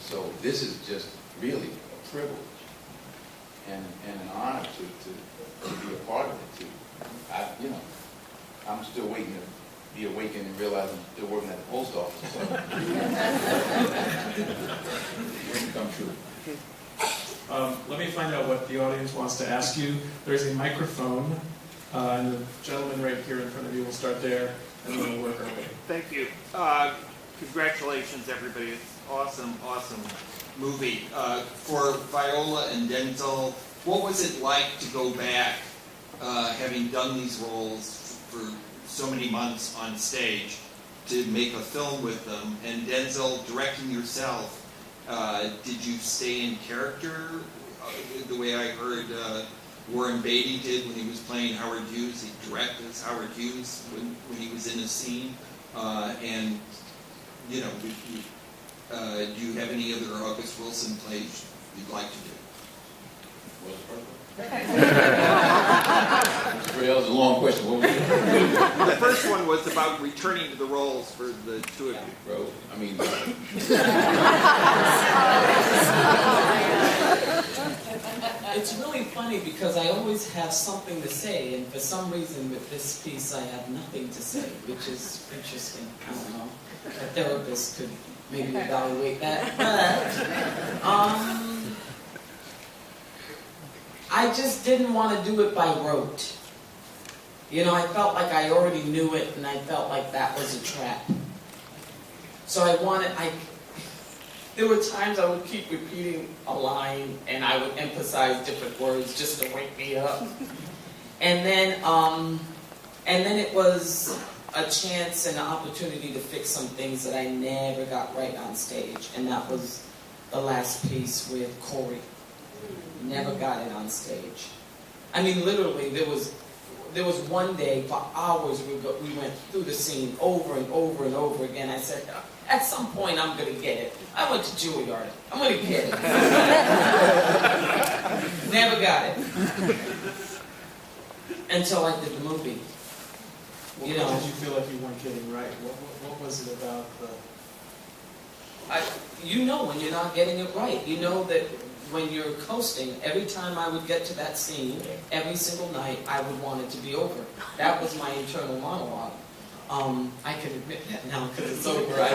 so this is just really a privilege and an honor to be a part of it too. I'm still waiting to be awakened and realize I'm still working at the post office. So. Dream come true. Let me find out what the audience wants to ask you. There's a microphone, and the gentleman right here in front of you will start there, and then we'll work our way. Thank you. Congratulations, everybody. It's awesome movie. For Viola and Denzel, what was it like to go back, having done these roles for so many months on stage, to make a film with them? And Denzel, directing yourself, did you stay in character the way I heard Warren Beatty did when he was playing Howard Hughes? He directed as Howard Hughes when he was in a scene. And, you know, do you have any other August Wilson plays you'd like to do? What's the first one? That was a long question. What was it? The first one was about returning to the roles for the two of you. Bro, I mean... It's really funny because I always have something to say, and for some reason with this piece I have nothing to say, which is interesting. I don't know. A therapist could maybe evaluate that. But I just didn't want to do it by rote. You know, I felt like I already knew it, and I felt like that was a trap. So there were times I would keep repeating a line, and I would emphasize different words just to wake me up. And then it was a chance and an opportunity to fix some things that I never got right on stage, and that was the last piece with Corey. Never got it on stage. I mean, literally, there was one day for hours we went through the scene over and over and over again. I said, at some point I'm going to get it. I went to Juilliard. I'm going to get it. Never got it. Until I did the movie. What did you feel like you weren't getting right? What was it about the... You know when you're not getting it right. You know that when you're coasting, every time I would get to that scene, every single night, I would want it to be over. That was my internal monologue. I can admit that now because it's over. But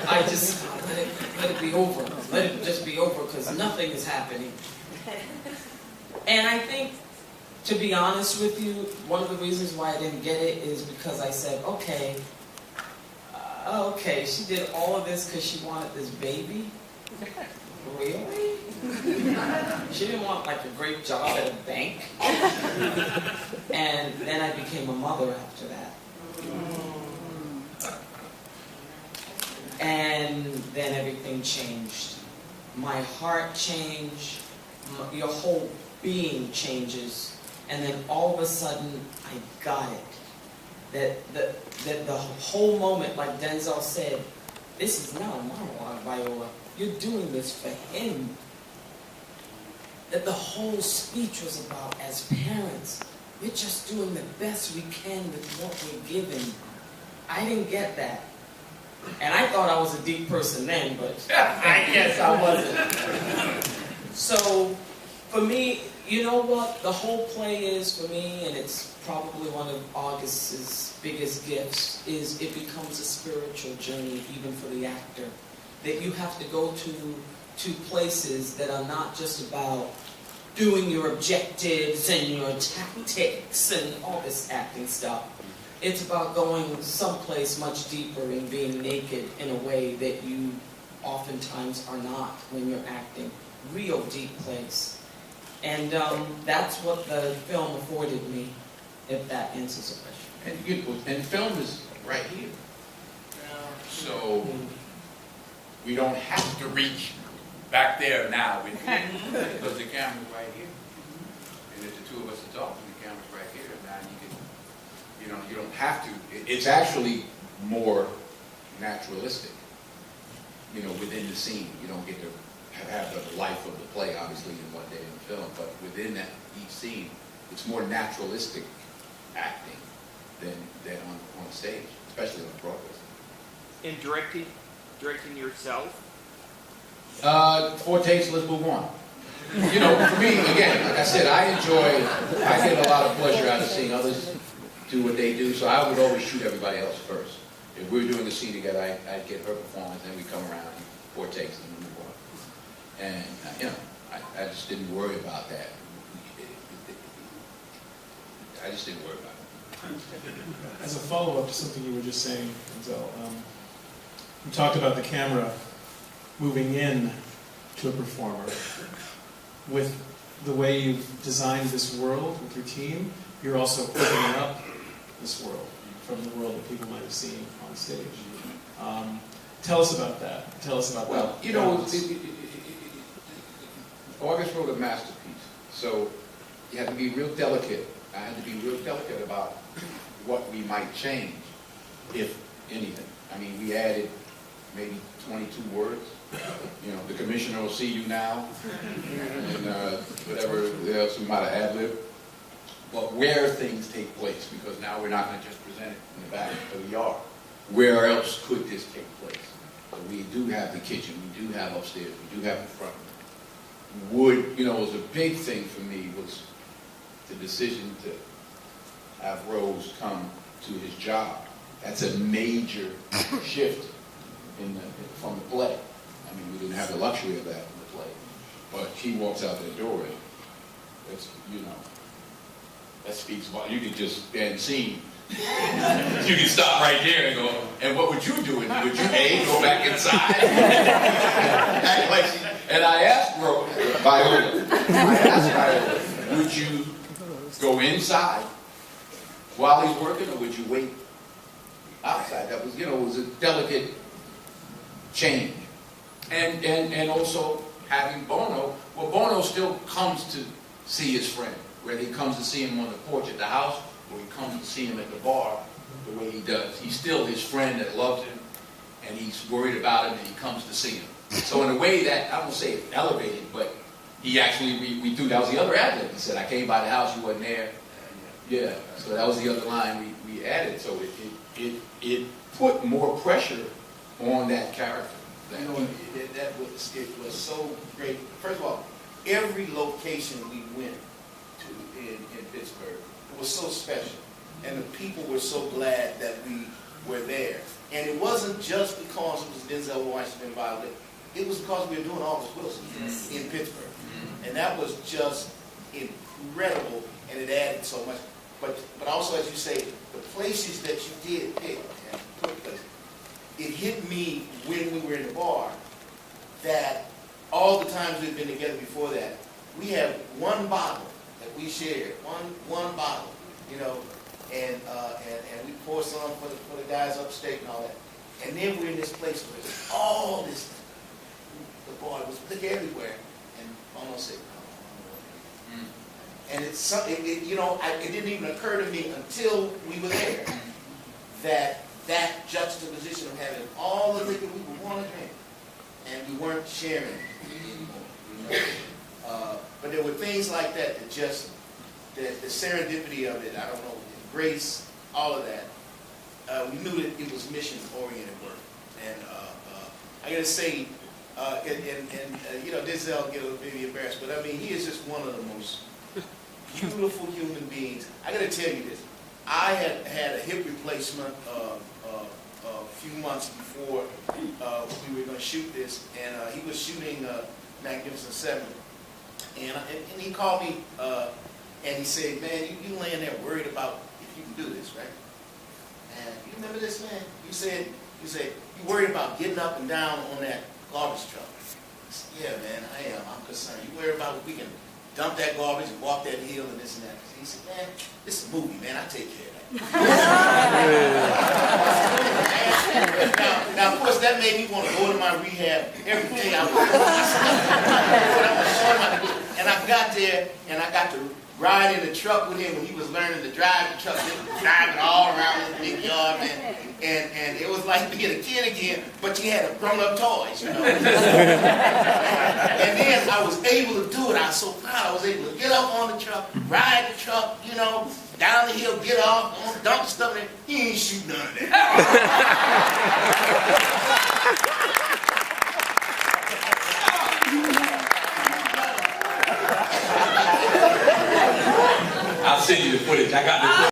I just let it be over. Let it just be over because nothing is happening. And I think, to be honest with you, one of the reasons why I didn't get it is because I said, okay, she did all of this because she wanted this baby? Really? She didn't want like a great job at a bank? And then I became a mother after that. And then everything changed. My heart changed. Your whole being changes. And then all of a sudden, I got it. That the whole moment, like Denzel said, this is not a monologue, Viola. You're doing this for him. That the whole speech was about, as parents, we're just doing the best we can with what we're given. I didn't get that. And I thought I was a deep person then, but I guess I wasn't. So, for me, you know what the whole play is for me, and it's probably one of August's biggest gifts, is it becomes a spiritual journey even for the actor. That you have to go to places that are not just about doing your objectives and your tactics and all this acting stuff. It's about going someplace much deeper and being naked in a way that you oftentimes are not when you're acting. Real deep place. And that's what the film afforded me, if that answers the question. And film is right here. So we don't have to reach back there now because the camera's right here. And if the two of us are talking, the camera's right here. Now you don't have to. It's actually more naturalistic. Within the scene, you don't get to have the life of the play, obviously, in one day in the film, but within that each scene, it's more naturalistic acting than on stage, especially on Broadway. In directing, directing yourself? Four takes, let's move on. You know, for me, again, like I said, I get a lot of pleasure out of seeing others do what they do, so I would always shoot everybody else first. If we were doing the scene together, I'd get her performance, then we come around and four takes and move on. And, you know, I just didn't worry about that. I just didn't worry about it. As a follow-up to something you were just saying, Denzel, you talked about the camera moving in to a performer. With the way you've designed this world with your team, you're also opening up this world from the world that people might have seen on stage. Tell us about that. Tell us about that. Well, you know, August wrote a masterpiece, so you have to be real delicate. I had to be real delicate about what we might change, if anything. I mean, we added maybe 22 words. You know, the commissioner will see you now, and whatever else we might have ad-libbed. But where things take place, because now we're not going to just present it in the back, but we are. Where else could this take place? So we do have the kitchen, we do have upstairs, we do have the front room. You know, it was a big thing for me was the decision to have Rose come to his job. That's a major shift from the play. I mean, we didn't have the luxury of that in the play. But she walks out the door and that's, you know, that speaks about, you can just end scene. You can stop right there and go, and what would you do? Would you, A, go back inside? Act like she, and I asked Viola, would you go inside while he's working, or would you wait outside? That was, you know, it was a delicate change. And also having Bono, well, Bono still comes to see his friend, whether he comes to see him on the porch at the house, or he comes to see him at the bar, the way he does. He's still his friend that loves him, and he's worried about him, and he comes to see him. So in a way that, I won't say it's elevated, but he actually, we do, that was the other ad-lib. He said, I came by the house, you wasn't there. Yeah, so that was the other line we added. So it put more pressure on that character. You know, it was so great. First of all, every location we went to in Pittsburgh, it was so special. And the people were so glad that we were there. And it wasn't just because it was Denzel Washington Viola. It was because we were doing August Wilson in Pittsburgh. And that was just incredible, and it added so much. But also, as you say, the places that you did pick and put places, it hit me when we were in the bar that all the times we've been together before that, we have one bottle that we shared, one bottle, you know, and we pour some for the guys upstate and all that. And then we're in this place where there's all this, the bar was liquor everywhere, and almost said, no. And it's something, you know, it didn't even occur to me until we were there that juxtaposition of having all the liquor we would want to drink, and we weren't sharing anymore. You know? But there were things like that that just, the serendipity of it, I don't know, the grace, all of that. We knew that it was mission-oriented work. And I got to say, you know, Denzel get maybe embarrassed, but I mean, he is just one of the most beautiful human beings. I got to tell you this. I had a hip replacement a few months before we were going to shoot this, and he was shooting Magnificent Seven, and he called me and he said, "Man, you laying there worried about if you can do this, right?" And you remember this, man? You said you worried about getting up and down on that garbage truck. I said, "Yeah, man, I am. I'm concerned. You worried about if we can dump that garbage and walk that hill and this and that." He said, "Man, this is a movie, man. I take care of that." now, of course, that made me want to go to my rehab every day. And I got there, and I got to ride in the truck with him when he was learning to drive the truck, driving all around his big yard, man. And it was like being a kid again, but you had grown-up toys, you know. And then I was able to do it. I was so proud. I was able to get up on the truck, ride the truck, you know, down the hill, get off, dump the stuff in there. He ain't shoot none of that. I'll send you the footage. I got the